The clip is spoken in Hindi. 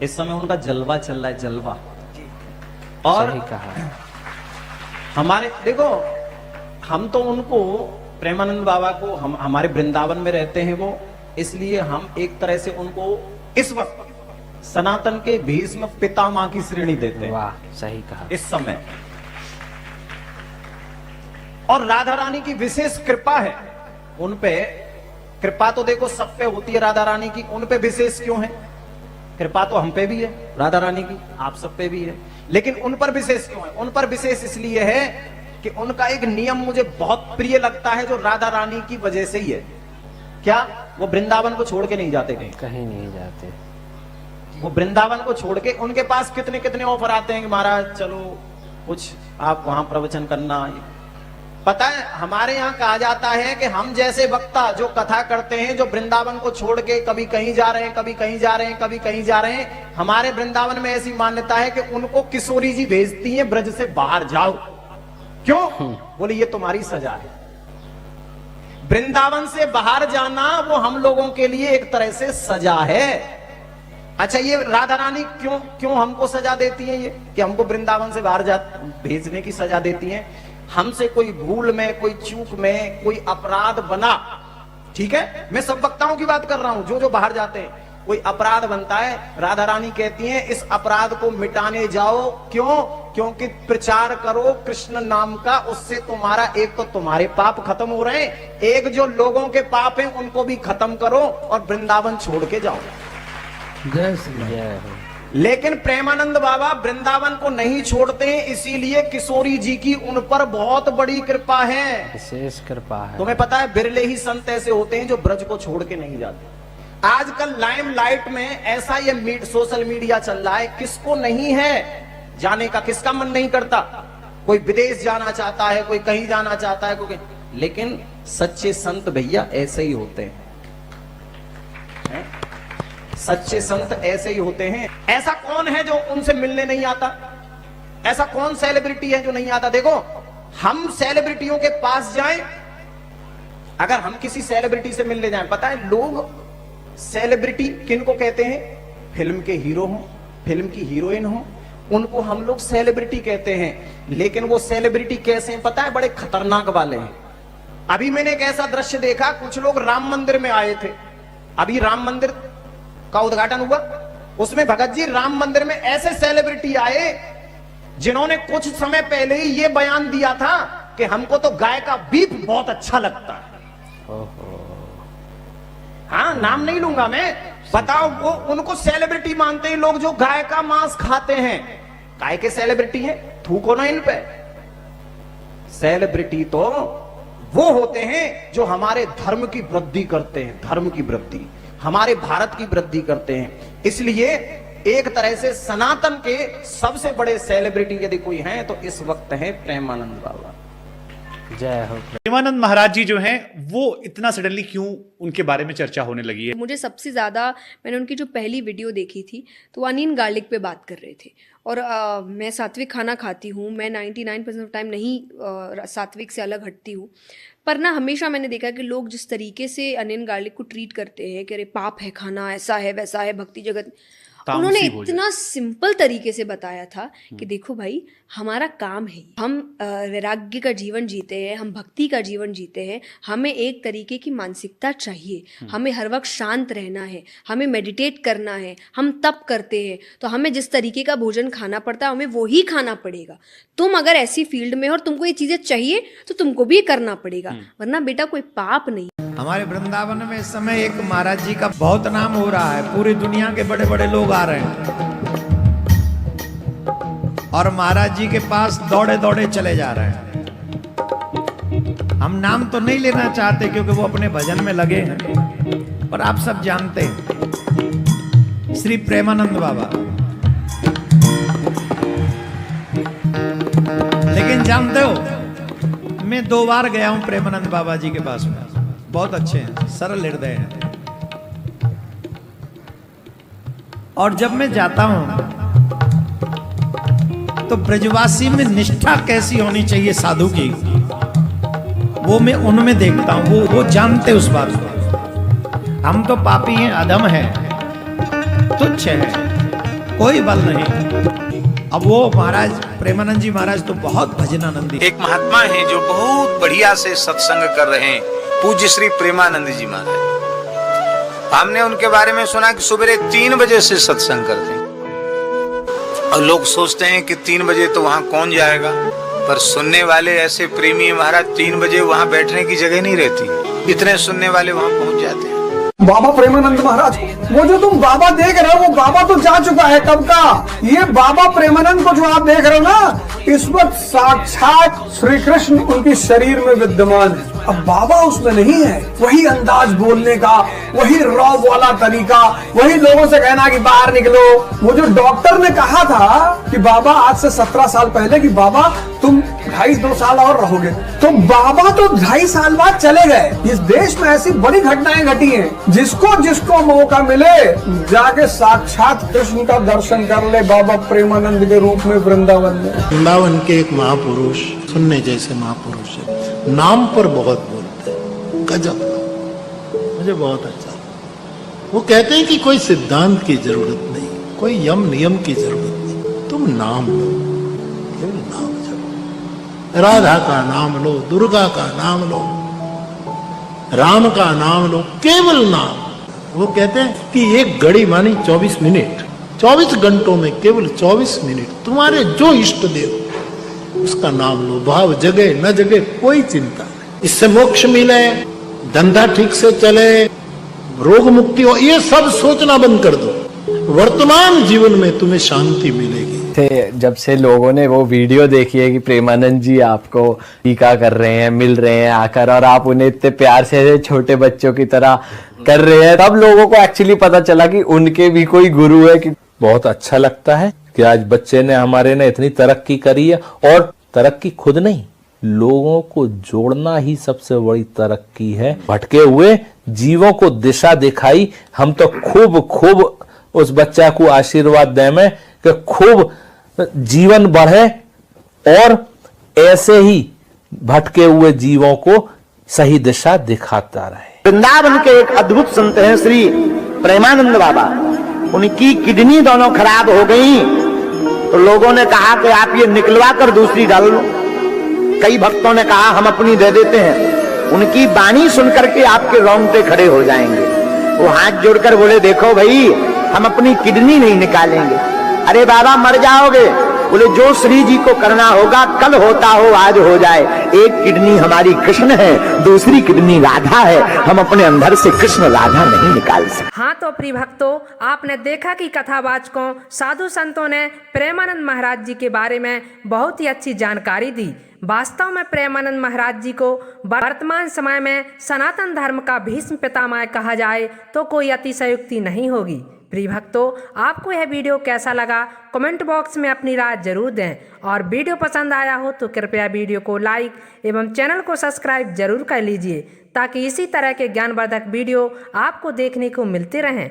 इस समय उनका जलवा चल रहा है, जलवा। और सही कहा। हमारे देखो, हम तो उनको प्रेमानंद बाबा को हम हमारे वृंदावन में रहते हैं वो, इसलिए हम एक तरह से उनको इस वक्त सनातन के भीष्म पितामह की श्रेणी देते हैं। वाह, सही कहा। इस समय और राधा रानी की विशेष कृपा है उन पे। कृपा तो देखो सब पे होती है राधा रानी की, उन पे विशेष क्यों है? कृपा तो हम पे भी है राधा रानी की, आप सब पे भी है, लेकिन उन पर विशेष क्यों है? उन पर विशेष इसलिए है कि उनका एक नियम मुझे बहुत प्रिय लगता है, जो राधा रानी की वजह से ही है। क्या? वो वृंदावन को छोड़ के नहीं जाते कहीं, कहीं नहीं जाते। वो वृंदावन को छोड़ के, उनके पास कितने कितने ऑफर आते हैं कि महाराज चलो कुछ आप वहां प्रवचन करना। पता है हमारे यहाँ कहा जाता है कि हम जैसे वक्ता जो कथा करते हैं, जो वृंदावन को छोड़ के कभी कहीं जा रहे हैं, कभी कहीं जा रहे हैं, कभी कहीं जा रहे हैं, हमारे वृंदावन में ऐसी मान्यता है कि उनको किशोरी जी भेजती है ब्रज से बाहर जाओ। क्यों? बोले ये तुम्हारी सजा है। वृंदावन से बाहर जाना वो हम लोगों के लिए एक तरह से सजा है। अच्छा, ये राधा रानी क्यों क्यों हमको सजा देती है? ये कि हमको वृंदावन से बाहर जा भेजने की सजा देती है। हमसे कोई भूल में, कोई चूक में, कोई अपराध बना, ठीक है, मैं सब वक्ताओं की बात कर रहा हूं, जो जो बाहर जाते हैं, कोई अपराध बनता है, राधा रानी कहती हैं इस अपराध को मिटाने जाओ। क्यों? क्योंकि प्रचार करो कृष्ण नाम का, उससे तुम्हारा एक तो तुम्हारे पाप खत्म हो रहे हैं, एक जो लोगों के पाप हैं उनको भी खत्म करो और वृंदावन छोड़ के जाओ। जय श्री जय हो। लेकिन प्रेमानंद बाबा वृंदावन को नहीं छोड़ते, इसीलिए किशोरी जी की उन पर बहुत बड़ी कृपा है, विशेष कृपा है। तुम्हें पता है बिरले ही संत ऐसे होते हैं जो ब्रज को छोड़ के नहीं जाते। आजकल लाइमलाइट में ऐसा ये सोशल मीडिया चल रहा है, किसको नहीं है जाने का, किसका मन नहीं करता? कोई विदेश जाना चाहता है, कोई कहीं जाना चाहता है, कोई, लेकिन सच्चे संत भैया ऐसे ही होते हैं। सच्चे संत ऐसे ही होते हैं। ऐसा कौन है जो उनसे मिलने नहीं आता? ऐसा कौन सेलिब्रिटी है जो नहीं आता? देखो, हम सेलिब्रिटियों के पास जाएं, अगर हम किसी सेलिब्रिटी से मिलने जाएं, पता है लोग सेलिब्रिटी किनको कहते हैं? फिल्म के हीरो हो, फिल्म की हीरोइन हो, उनको हम लोग सेलिब्रिटी कहते हैं। लेकिन वो सेलिब्रिटी कैसे हैं पता है? बड़े खतरनाक वाले हैं। अभी मैंने एक ऐसा दृश्य देखा, कुछ लोग राम मंदिर में आए थे, अभी राम मंदिर का उद्घाटन हुआ, उसमें भगत जी राम मंदिर में ऐसे सेलिब्रिटी आए जिन्होंने कुछ समय पहले ही ये बयान दिया था कि हमको तो गाय का बीफ बहुत अच्छा लगता है। हाँ, नाम नहीं लूंगा मैं, बताओ, वो उनको सेलिब्रिटी मानते हैं लोग जो गाय का मांस खाते हैं। गाय के सेलिब्रिटी हैं, थूको ना इन पे। सेलिब्रिटी तो वो होते हैं जो हमारे धर्म की वृद्धि करते हैं, धर्म की वृद्धि, हमारे भारत की वृद्धि करते हैं। इसलिए एक तरह से सनातन के सबसे बड़े सेलिब्रिटी यदि कोई हैं तो इस वक्त है प्रेमानंद बाबा। जय हो। प्रेमानंद महाराज जी जो हैं वो इतना सडनली क्यों उनके बारे में चर्चा होने लगी है? मुझे सबसे ज़्यादा, मैंने उनकी जो पहली वीडियो देखी थी तो वो अनियन गार्लिक पे बात कर रहे थे। और मैं सात्विक खाना खाती हूँ, मैं 99% ऑफ टाइम नहीं सात्विक से अलग हटती हूँ, पर ना हमेशा मैंने देखा कि लोग जिस तरीके से अनियन गार्लिक को ट्रीट करते हैं कि अरे पाप है खाना, ऐसा है वैसा है, भक्ति जगत, उन्होंने इतना सिंपल तरीके से बताया था कि देखो भाई, हमारा काम है, हम वैराग्य का जीवन जीते हैं, हम भक्ति का जीवन जीते हैं, हमें एक तरीके की मानसिकता चाहिए, हमें हर वक्त शांत रहना है, हमें मेडिटेट करना है, हम तप करते हैं, तो हमें जिस तरीके का भोजन खाना पड़ता है हमें वो ही खाना पड़ेगा। तुम अगर ऐसी फील्ड में और तुमको ये चीज़ें चाहिए तो तुमको भी ये करना पड़ेगा, वरना बेटा कोई पाप नहीं। हमारे वृंदावन में इस समय एक महाराज जी का बहुत नाम हो रहा है, पूरी दुनिया के बड़े बड़े लोग आ रहे हैं और महाराज जी के पास दौड़े दौड़े चले जा रहे हैं। हम नाम तो नहीं लेना चाहते क्योंकि वो अपने भजन में लगे हैं, पर आप सब जानते हैं श्री प्रेमानंद बाबा। लेकिन जानते हो, मैं 2 बार गया हूं प्रेमानंद बाबा जी के पास में, बहुत अच्छे हैं, सरल हृदय हैं। और जब मैं जाता हूं तो ब्रजवासी में निष्ठा कैसी होनी चाहिए साधु की, वो मैं उनमें देखता हूं। वो जानते उस बात को। हम तो पापी हैं, अधम हैं, तुच्छ हैं, कोई बल नहीं। अब वो महाराज प्रेमानंद जी महाराज तो बहुत भजनानंदी। एक महात्मा हैं जो बहुत बढ़िया से सत्संग कर रहे हैं, पूज्य श्री प्रेमानंद जी महाराज। हमने उनके बारे में सुना कि सुबह 3 बजे से सत्संग करते हैं, और लोग सोचते हैं कि 3 बजे तो वहां कौन जाएगा, पर सुनने वाले ऐसे प्रेमी हैं महाराज, 3 बजे वहां बैठने की जगह नहीं रहती, इतने सुनने वाले वहां पहुंच जाते हैं। बाबा प्रेमानंद महाराज, वो जो तुम बाबा देख रहे हो वो बाबा तो जा चुका है कब का। ये बाबा प्रेमानंद को जो आप देख रहे हो ना, इस वक्त साक्षात श्री कृष्ण उनके शरीर में विद्यमान है। अब बाबा उसमें नहीं है। वही अंदाज बोलने का, वही रौब वाला तरीका, वही लोगों से कहना कि बाहर निकलो। वो जो डॉक्टर ने कहा था कि बाबा आज से 17 साल पहले कि बाबा तुम 2.5-2 साल और रहोगे, तो बाबा तो 2.5 साल बाद चले गए। इस देश में ऐसी बड़ी घटनाएं घटी हैं, जिसको जिसको मौका मिले जाके साक्षात कृष्ण का दर्शन कर ले बाबा प्रेमानंद के रूप में वृंदावन में। वृंदावन के एक महापुरुष, सुनने जैसे महापुरुष है, नाम पर बहुत बोलते हैं, गजब, मुझे बहुत अच्छा। वो कहते हैं कि कोई सिद्धांत की जरूरत नहीं, कोई यम नियम की जरूरत नहीं, तुम नाम लो, केवल नाम जपो। राधा का नाम लो, दुर्गा का नाम लो, राम का नाम लो, केवल नाम। वो कहते हैं कि एक घड़ी मानी 24 मिनट, 24 घंटों में केवल 24 मिनट तुम्हारे जो इष्ट देव उसका नाम लो, भाव जगे न जगे कोई चिंता नहीं। इससे मोक्ष मिले, धंधा ठीक से चले, रोग मुक्ति हो, ये सब सोचना बंद कर दो। वर्तमान जीवन में तुम्हें शांति मिलेगी। जब से लोगों ने वो वीडियो देखी है कि प्रेमानंद जी आपको टीका कर रहे हैं, मिल रहे हैं आकर, और आप उन्हें इतने प्यार से छोटे बच्चों की तरह कर रहे हैं, तब लोगों को एक्चुअली पता चला कि उनके भी कोई गुरु है। कि बहुत अच्छा लगता है कि आज बच्चे ने हमारे ने इतनी तरक्की करी है, और तरक्की खुद नहीं, लोगों को जोड़ना ही सबसे बड़ी तरक्की है। भटके हुए जीवों को दिशा दिखाई। हम तो खूब उस बच्चा को आशीर्वाद दें में कि खूब जीवन बढ़े और ऐसे ही भटके हुए जीवों को सही दिशा दिखाता रहे। वृंदावन के एक अद्भुत संत हैं श्री प्रेमानंद बाबा। उनकी किडनी दोनों खराब हो गई, तो लोगों ने कहा कि आप ये निकलवा कर दूसरी डाल लो। कई भक्तों ने कहा हम अपनी दे देते हैं। उनकी वाणी सुनकर के आपके रोंगटे खड़े हो जाएंगे। वो हाथ जोड़कर बोले, देखो भाई, हम अपनी किडनी नहीं निकालेंगे। अरे बाबा मर जाओगे। बोले जो श्री जी को करना होगा, कल होता हो आज हो जाए। एक किडनी हमारी कृष्ण है, दूसरी किडनी राधा है, हम अपने अंदर से कृष्ण राधा नहीं निकाल सकते। हाँ तो प्रिय भक्तों, आपने देखा कि कथावाचकों साधु संतों ने प्रेमानंद महाराज जी के बारे में बहुत ही अच्छी जानकारी दी। वास्तव में प्रेमानंद महाराज जी को वर्तमान समय में सनातन धर्म का भीष्म पितामह कहा जाए तो कोई अतिशयोक्ति नहीं होगी। प्रिय भक्तों, आपको यह वीडियो कैसा लगा कमेंट बॉक्स में अपनी राय जरूर दें, और वीडियो पसंद आया हो तो कृपया वीडियो को लाइक एवं चैनल को सब्सक्राइब जरूर कर लीजिए, ताकि इसी तरह के ज्ञानवर्धक वीडियो आपको देखने को मिलते रहें।